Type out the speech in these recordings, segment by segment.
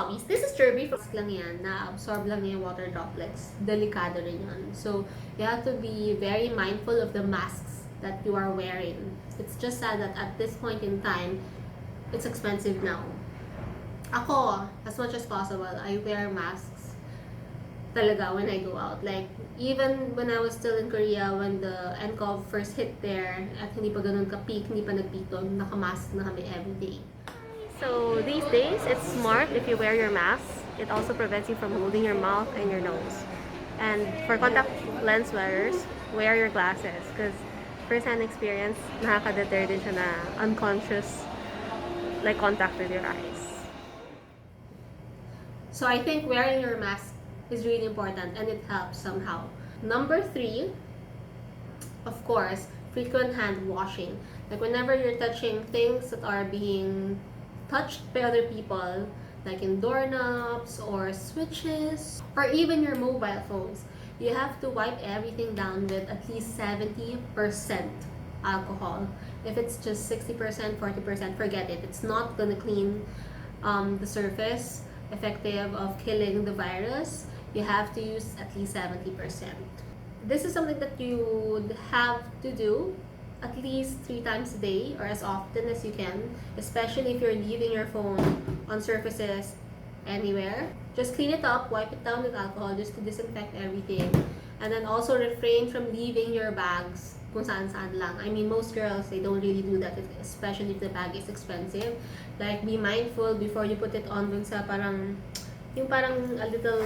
hobbies. This is Jerby. Mask lang yan, na-absorb lang yung water droplets. Delikado rin yan. So, you have to be very mindful of the masks that you are wearing. It's just sad that at this point in time, it's expensive now. Ako, as much as possible, I wear masks talaga when I go out. Like, even when I was still in Korea, when the nCoV first hit there, at hindi pa ganun ka-peak, hindi pa nagpito, nakamask na kami everyday. So these days, it's smart if you wear your mask. It also prevents you from holding your mouth and your nose. And for contact lens wearers, wear your glasses because first-hand experience, nakaka-deter din siya na unconscious like contact with your eyes. So I think wearing your mask is really important and it helps somehow. Number 3, of course, frequent hand washing. Like whenever you're touching things that are being touched by other people, like in doorknobs or switches, or even your mobile phones, you have to wipe everything down with at least 70% alcohol. If it's just 60%, 40%, forget it. It's not gonna clean the surface effective of killing the virus. You have to use at least 70%. This is something that you would have to do at least 3 times a day or as often as you can, especially if you're leaving your phone on surfaces anywhere. Just clean it up, wipe it down with alcohol just to disinfect everything. And then also refrain from leaving your bags kung saan-saan lang. I mean, most girls, they don't really do that, especially if the bag is expensive. Like, be mindful before you put it on dun sa parang, yung parang a little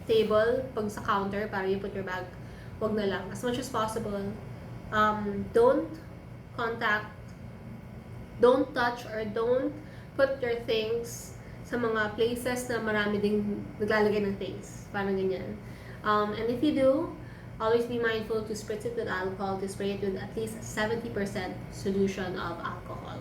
table pag sa counter para you put your bag. Wag na lang. As much as possible, don't touch or don't put your things sa mga places na marami ding naglalagay ng things. Parang ganyan. And if you do, always be mindful to spritz it with alcohol, to spray it with at least 70% solution of alcohol.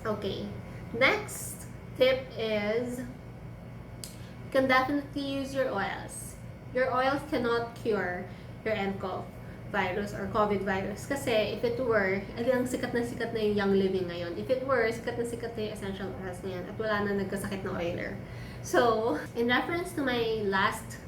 Okay. Next tip is, you can definitely use your oils. Your oils cannot cure your nCoV virus or COVID virus. Kasi if it were, ang sikat na yung Young Living ngayon. If it were, sikat na yung essential oils na yan at wala na nagkasakit na oiler. So, in reference to my last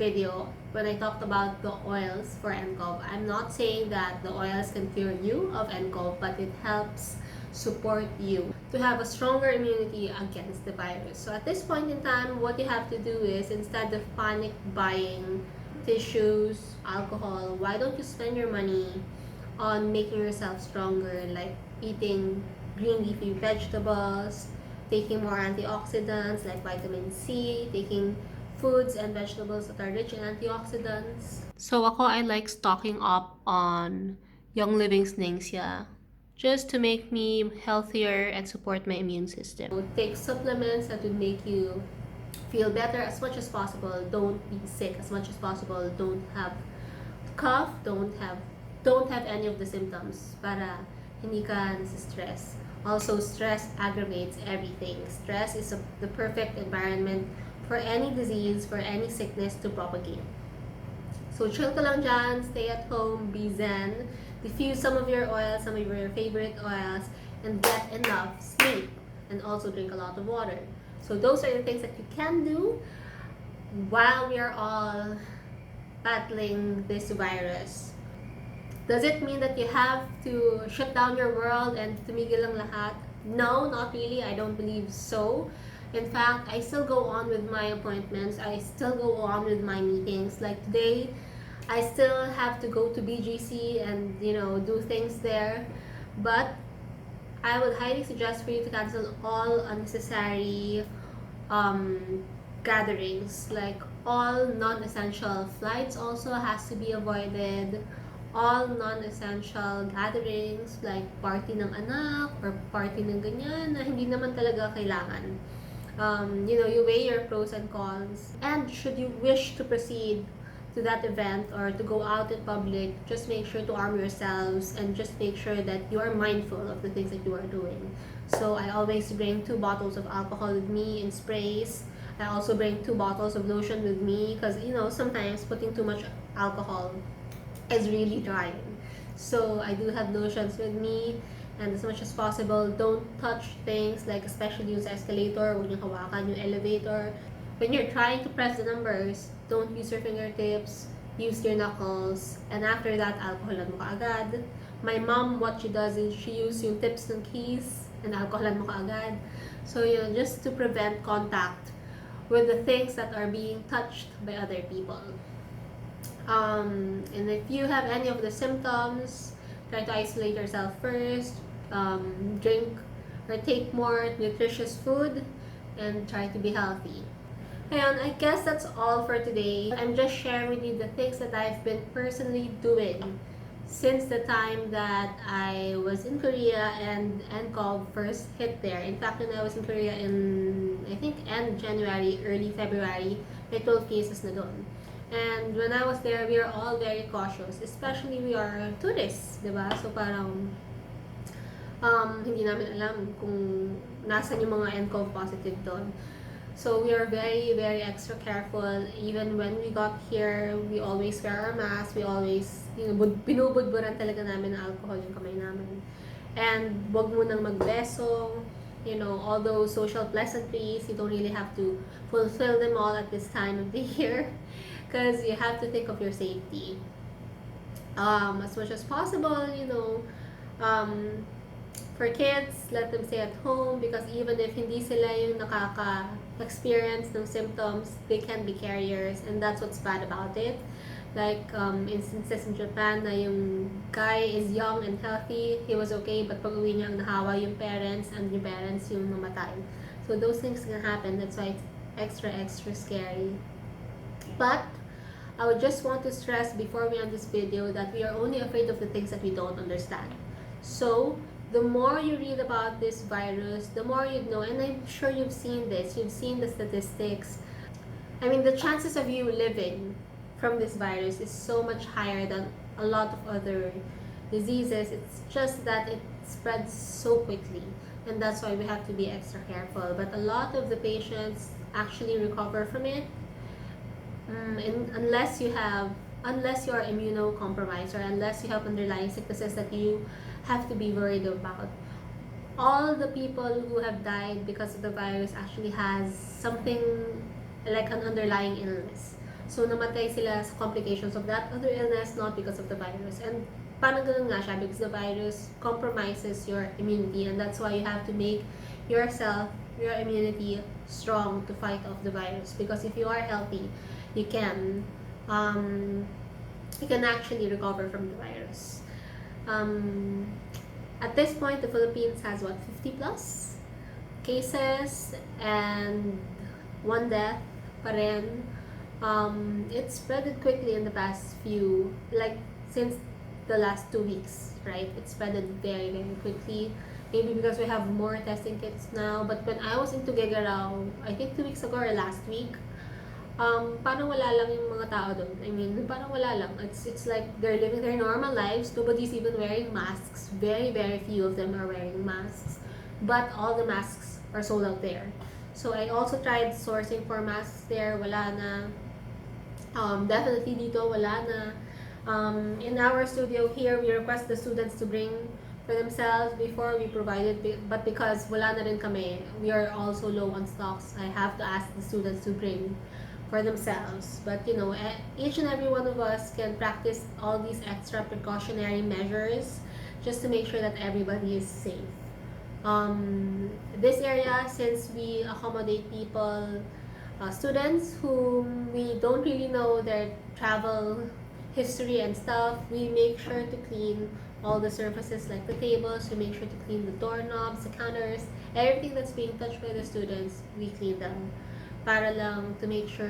video, when I talked about the oils for nCoV, I'm not saying that the oils can cure you of nCoV, but it helps support you to have a stronger immunity against the virus. So at this point in time, what you have to do is, instead of panic buying tissues, alcohol, why don't you spend your money on making yourself stronger, like eating green leafy vegetables, taking more antioxidants like vitamin C, taking foods and vegetables that are rich in antioxidants. So ako, I like stocking up on Young Living's Ningxia just to make me healthier and support my immune system. So take supplements that would make you feel better as much as possible. Don't be sick as much as possible. Don't have cough. Don't have any of the symptoms para hindi ka nasa-stress. Also, stress aggravates everything. Stress is the perfect environment for any disease, for any sickness to propagate. So chill ka lang dyan, stay at home, be zen, diffuse some of your oils, some of your favorite oils, and get enough sleep. And also drink a lot of water. So those are the things that you can do while we are all battling this virus. Does it mean that you have to shut down your world and tumigil lang lahat? No, not really. I don't believe so. In fact, I still go on with my appointments. I still go on with my meetings. Like today, I still have to go to BGC and, do things there. But I would highly suggest for you to cancel all unnecessary gatherings. Like all non-essential flights also has to be avoided. All non-essential gatherings like party ng anak or party ng ganyan na hindi naman talaga kailangan. You weigh your pros and cons. And should you wish to proceed to that event or to go out in public, just make sure to arm yourselves and just make sure that you are mindful of the things that you are doing. So I always bring 2 bottles of alcohol with me in sprays. I also bring 2 bottles of lotion with me because, sometimes putting too much alcohol is really drying. So I do have lotions with me. And as much as possible, don't touch things, like especially yung escalator, huwag niyong hawakan yung elevator. When you're trying to press the numbers, don't use your fingertips, use your knuckles, and after that, alcoholan mo kaagad. My mom, what she does is she uses yung tips ng keys, and alcoholan mo kaagad. So, just to prevent contact with the things that are being touched by other people. And if you have any of the symptoms, try to isolate yourself first, drink or take more nutritious food, and try to be healthy. And I guess that's all for today. I'm just sharing with you the things that I've been personally doing since the time that I was in Korea and nCoV first hit there. In fact, when I was in Korea in, I think, end January, early February, may 12 cases na doon. And when I was there, we are all very cautious. Especially we are tourists, di ba? So parang hindi namin alam kung nasan yung mga nCoV positive doon. So we are very, very extra careful. Even when we got here, we always wear our masks. We always, binubudburan talaga namin ng alcohol yung kamay namin. And wag mo nang magbeso. All those social pleasantries, you don't really have to fulfill them all at this time of the year. Because you have to think of your safety. As much as possible, for kids, let them stay at home because even if hindi sila yung nakaka-experience ng symptoms, they can be carriers, and that's what's bad about it. Like instances in Japan na yung guy is young and healthy, he was okay, but pag uwi niya ang nahawa yung parents, and yung parents yung namatay. So those things can happen, that's why it's extra, extra scary. But I would just want to stress before we end this video that we are only afraid of the things that we don't understand. So the more you read about this virus, the more you know, and I'm sure you've seen this, you've seen the statistics. I mean, the chances of you living from this virus is so much higher than a lot of other diseases. It's just that it spreads so quickly, and that's why we have to be extra careful. But a lot of the patients actually recover from it, and unless you are immunocompromised or unless you have underlying sicknesses that you have to be worried about. All the people who have died because of the virus actually has something like an underlying illness. So namatay sila sa complications of that other illness, not because of the virus. And parang ganun nga siya, because the virus compromises your immunity, and that's why you have to make your immunity strong to fight off the virus. Because if you are healthy, you can actually recover from the virus. At this point, the Philippines has 50 plus cases and 1 death pa rin. It spreaded quickly in the past since the last 2 weeks, right? It spreaded very, very quickly. Maybe because we have more testing kits now. But when I was in Tuguegarao, I think 2 weeks ago or last week, parang wala lang yung mga tao doon. I mean, parang wala lang. It's like they're living their normal lives. Nobody's even wearing masks. Very, very few of them are wearing masks. But all the masks are sold out there. So I also tried sourcing for masks there. Wala na. Definitely dito, wala na. In our studio here, we request the students to bring for themselves before we provided, but because wala na rin kami, we are also low on stocks. I have to ask the students to bring for themselves. But each and every one of us can practice all these extra precautionary measures just to make sure that everybody is safe. This area, since we accommodate people, students whom we don't really know their travel history and stuff, we make sure to clean all the surfaces like the tables. We make sure to clean the doorknobs, the counters, everything that's being touched by the students, we clean them para lang to make sure